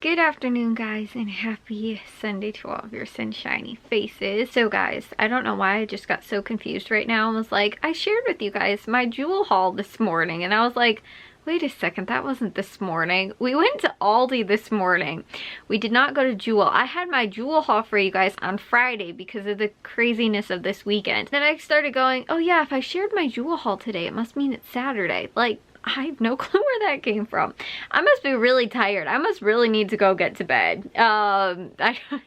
Good afternoon, guys, and happy Sunday to all of your sunshiny faces. So guys, I don't know why I just got so confused right now and was like, I shared with you guys my jewel haul this morning, and I was like, wait a second, that wasn't this morning. We went to Aldi this morning. We did not go to Jewel. I had my Jewel haul for you guys on Friday because of the craziness of this weekend. Then I started going, oh yeah, if I shared my Jewel haul today, it must mean it's Saturday. Like, I have no clue where that came from. I must be really tired. I must really need to go get to bed. I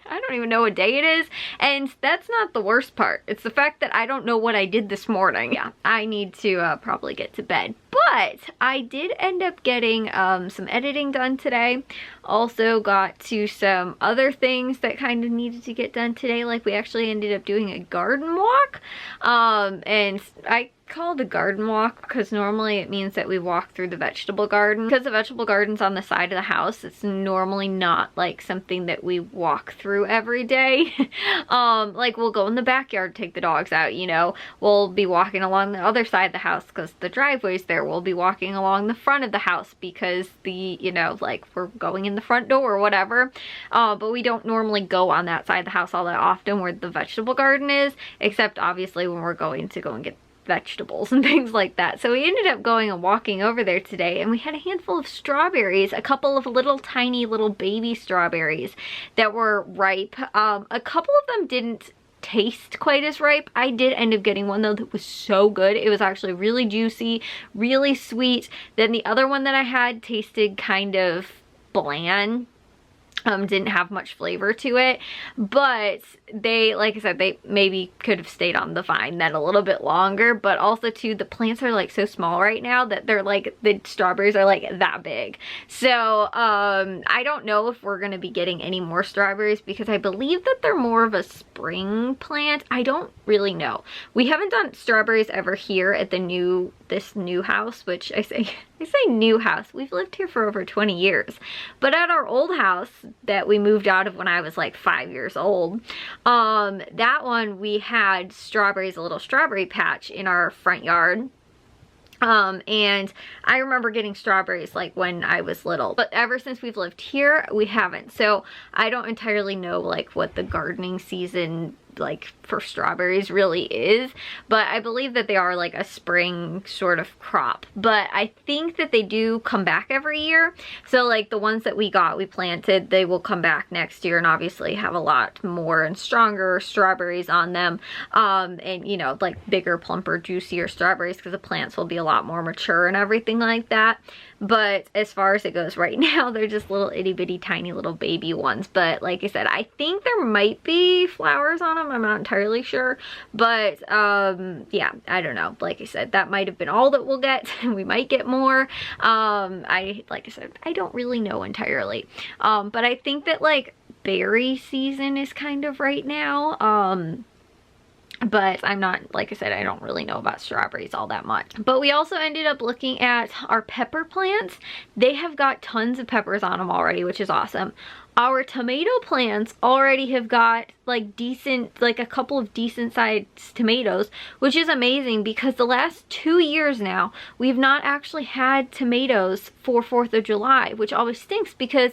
don't even know what day it is, and that's not the worst part. It's the fact that I don't know what I did this morning. Yeah, I need to probably get to bed. But I did end up getting some editing done today. Also got to some other things that kind of needed to get done today. Like, we actually ended up doing a garden walk. And I called a garden walk because normally it means that we walk through the vegetable garden. Because the vegetable garden's on the side of the house, it's normally not like something that we walk through every day. Like, we'll go in the backyard, take the dogs out, you know. We'll be walking along the other side of the house because the driveway's there. We'll be walking along the front of the house because you know, like, we're going in the front door or whatever. But we don't normally go on that side of the house all that often where the vegetable garden is, except obviously when we're going to go and get vegetables and things like that. So we ended up going and walking over there today, and we had a handful of strawberries, a couple of little tiny little baby strawberries that were ripe. A couple of them didn't taste quite as ripe. I did end up getting one though that was so good. It was actually really juicy, really sweet. Then the other one that I had tasted kind of bland. Didn't have much flavor to it, but they, like I said, they maybe could have stayed on the vine then a little bit longer. But also too, the plants are like so small right now that they're like, the strawberries are like that big. So I don't know if we're gonna be getting any more strawberries because I believe that they're more of a spring plant. I don't really know. We haven't done strawberries ever here at this new house, which I say new house. We've lived here for over 20 years. But at our old house that we moved out of when I was like 5 years old, that one we had strawberries, a little strawberry patch in our front yard. And I remember getting strawberries like when I was little, but ever since we've lived here, we haven't. So I don't entirely know like what the gardening season like for strawberries really is, but I believe that they are like a spring sort of crop. But I think that they do come back every year. So like the ones that we planted, they will come back next year and obviously have a lot more and stronger strawberries on them. And you know, like bigger, plumper, juicier strawberries because the plants will be a lot more mature and everything like that. But as far as it goes right now, they're just little itty bitty tiny little baby ones. But like I said, I think there might be flowers on them. I'm not entirely sure. But yeah, I don't know. Like I said, that might have been all that we'll get. We might get more. Like I said, I don't really know entirely. But I think that like berry season is kind of right now. But I'm not, like I said, I don't really know about strawberries all that much. But we also ended up looking at our pepper plants. They have got tons of peppers on them already, which is awesome. Our tomato plants already have got like decent, like a couple of decent sized tomatoes, which is amazing because the last 2 years now, we've not actually had tomatoes for 4th of July, which always stinks because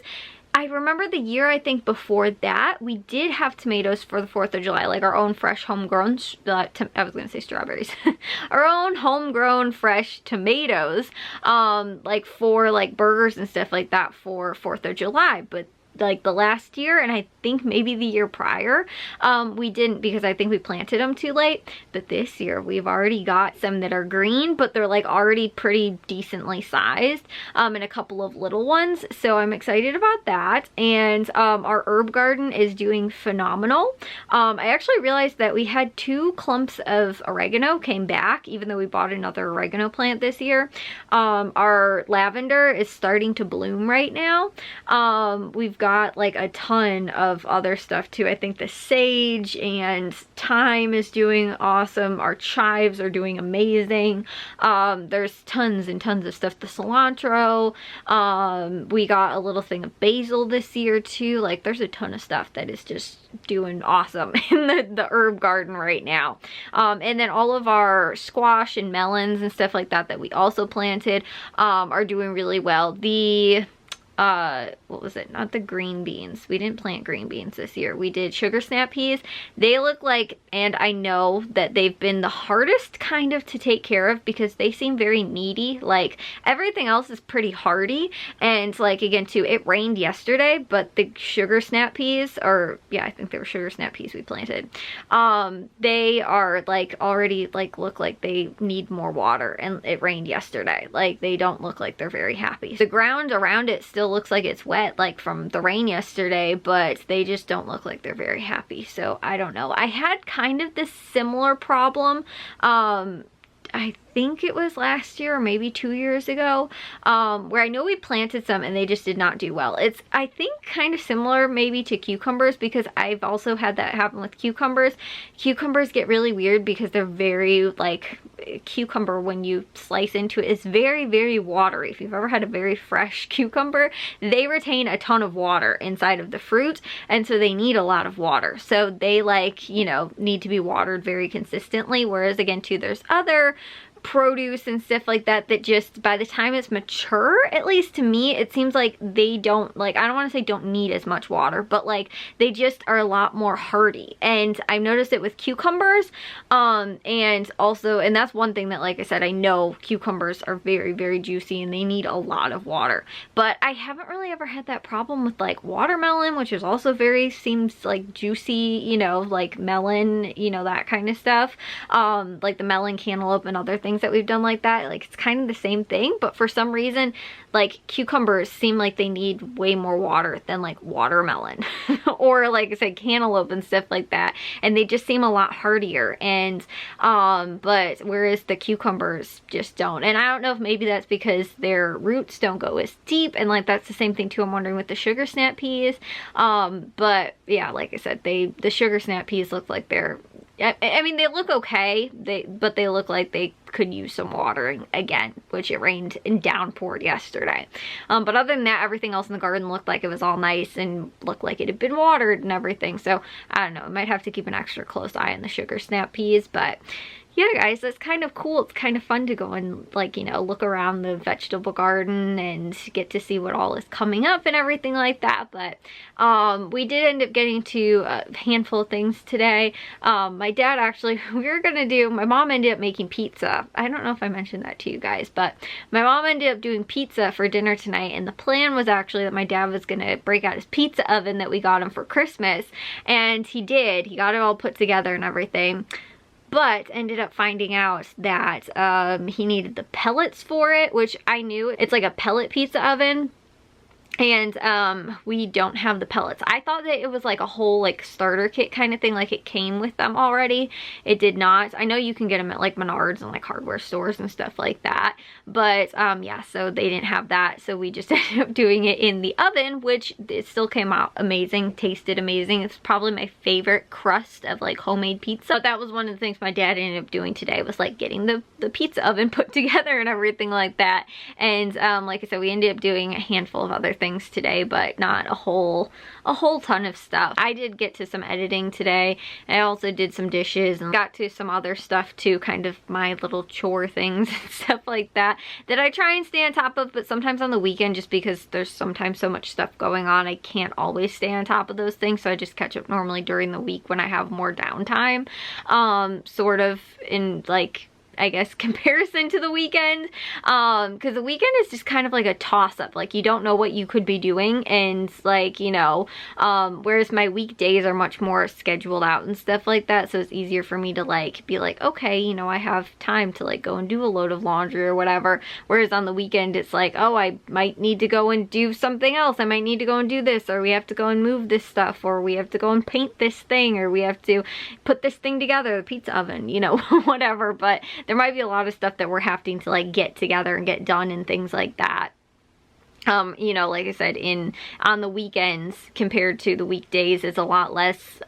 I remember the year, I think before that, we did have tomatoes for the 4th of July, like our own fresh homegrown, I was gonna say strawberries, our own homegrown fresh tomatoes, like for like burgers and stuff like that for 4th of July. But like the last year, and I think maybe the year prior, we didn't because I think we planted them too late. But this year we've already got some that are green, but they're like already pretty decently sized, and a couple of little ones. So I'm excited about that. And our herb garden is doing phenomenal. I actually realized that we had 2 clumps of oregano came back, even though we bought another oregano plant this year. Our lavender is starting to bloom right now. We've got like a ton of other stuff too. I think the sage and thyme is doing awesome. Our chives are doing amazing. There's tons and tons of stuff. The cilantro. We got a little thing of basil this year too. Like there's a ton of stuff that is just doing awesome in the herb garden right now. And then all of our squash and melons and stuff like that that we also planted are doing really well. The what was it? Not the green beans. We didn't plant green beans this year. We did sugar snap peas. They look like, and I know that they've been the hardest kind of to take care of because they seem very needy. Like everything else is pretty hardy. And like again too, it rained yesterday, but the sugar snap peas, or yeah, I think they were sugar snap peas we planted. They are like already like look like they need more water, and it rained yesterday. Like they don't look like they're very happy. The ground around it still looks like it's wet, like from the rain yesterday, but they just don't look like they're very happy. So I don't know. I had kind of this similar problem. I think it was last year or maybe 2 years ago, where I know we planted some and they just did not do well. It's, I think, kind of similar maybe to cucumbers, because I've also had that happen with cucumbers. Cucumbers get really weird because they're very, like, cucumber when you slice into it is very, very watery. If you've ever had a very fresh cucumber, they retain a ton of water inside of the fruit, and so they need a lot of water. So they, like, you know, need to be watered very consistently, whereas again too, there's other produce and stuff like that that just by the time it's mature, at least to me, it seems like they don't, like, I don't want to say don't need as much water, but like they just are a lot more hardy. And I've noticed it with cucumbers, and also, and that's one thing that, like I said, I know cucumbers are very, very juicy and they need a lot of water, but I haven't really ever had that problem with like watermelon, which is also very, seems like juicy, you know, like melon, you know, that kind of stuff, like the melon, cantaloupe, and other things that we've done like that. Like it's kind of the same thing, but for some reason like cucumbers seem like they need way more water than like watermelon or like I said, cantaloupe and stuff like that, and they just seem a lot hardier. And but whereas the cucumbers just don't, and I don't know if maybe that's because their roots don't go as deep, and like that's the same thing too, I'm wondering with the sugar snap peas. But yeah, like I said, the sugar snap peas look like they're, I mean, they look okay, but they look like they could use some watering again, which it rained and downpoured yesterday. But other than that, everything else in the garden looked like it was all nice and looked like it had been watered and everything. So I don't know, I might have to keep an extra close eye on the sugar snap peas, but yeah guys, that's kind of cool. It's kind of fun to go and, like, you know, look around the vegetable garden and get to see what all is coming up and everything like that. But we did end up getting to a handful of things today. My dad actually, my mom ended up making pizza. I don't know if I mentioned that to you guys, but my mom ended up doing pizza for dinner tonight, and the plan was actually that my dad was gonna break out his pizza oven that we got him for Christmas, and he did. He got it all put together and everything, but ended up finding out that he needed the pellets for it, which I knew. It's like a pellet pizza oven, and we don't have the pellets. I thought that it was like a whole like starter kit kind of thing, like it came with them already. It did not. I know you can get them at like Menards and like hardware stores and stuff like that, but yeah, so they didn't have that, so we just ended up doing it in the oven, which it still came out amazing, tasted amazing. It's probably my favorite crust of like homemade pizza. But that was one of the things my dad ended up doing today, was like getting the pizza oven put together and everything like that. And like I said, we ended up doing a handful of other things today, but not a whole ton of stuff. I did get to some editing today. I also did some dishes and got to some other stuff too, kind of my little chore things and stuff like that I try and stay on top of, but sometimes on the weekend, just because there's sometimes so much stuff going on, I can't always stay on top of those things, so I just catch up normally during the week when I have more downtime, sort of in like, I guess, comparison to the weekend, because the weekend is just kind of like a toss-up. Like, you don't know what you could be doing, and like, you know, whereas my weekdays are much more scheduled out and stuff like that, so it's easier for me to like be like, okay, you know, I have time to like go and do a load of laundry or whatever, whereas on the weekend it's like, oh, I might need to go and do something else, I might need to go and do this, or we have to go and move this stuff, or we have to go and paint this thing, or we have to put this thing together, the pizza oven, you know, whatever. But there might be a lot of stuff that we're having to like get together and get done and things like that. You know, like I said, on the weekends compared to the weekdays, it's a lot less,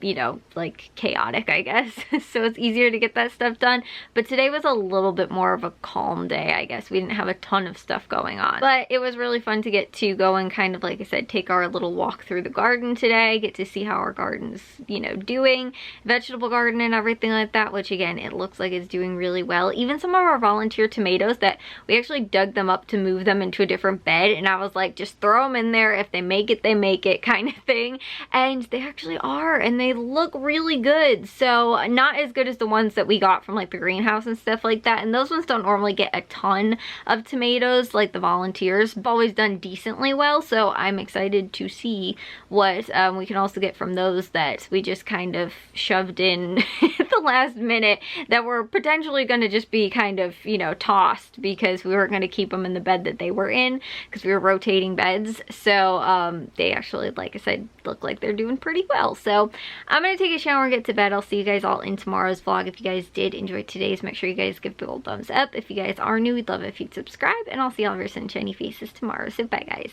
you know, like chaotic, I guess. So it's easier to get that stuff done. But today was a little bit more of a calm day, I guess. We didn't have a ton of stuff going on. But it was really fun to get to go and kind of, like I said, take our little walk through the garden today, get to see how our garden's, you know, doing, vegetable garden and everything like that, which again, it looks like it's doing really well. Even some of our volunteer tomatoes that we actually dug them up to move them into a different bed bed, and I was like, just throw them in there. If they make it, they make it kind of thing. And they actually are, and they look really good. So not as good as the ones that we got from like the greenhouse and stuff like that. And those ones don't normally get a ton of tomatoes, like the Volunteers. I've always done decently well, so I'm excited to see what we can also get from those that we just kind of shoved in at the last minute, that were potentially going to just be kind of, you know, tossed because we weren't going to keep them in the bed that they were in because we were rotating beds. So they actually, like I said, look like they're doing pretty well. So I'm going to take a shower and get to bed. I'll see you guys all in tomorrow's vlog. If you guys did enjoy today's, make sure you guys give a big old thumbs up. If you guys are new, we'd love it if you'd subscribe, and I'll see all of your sunshiny faces tomorrow. So bye guys.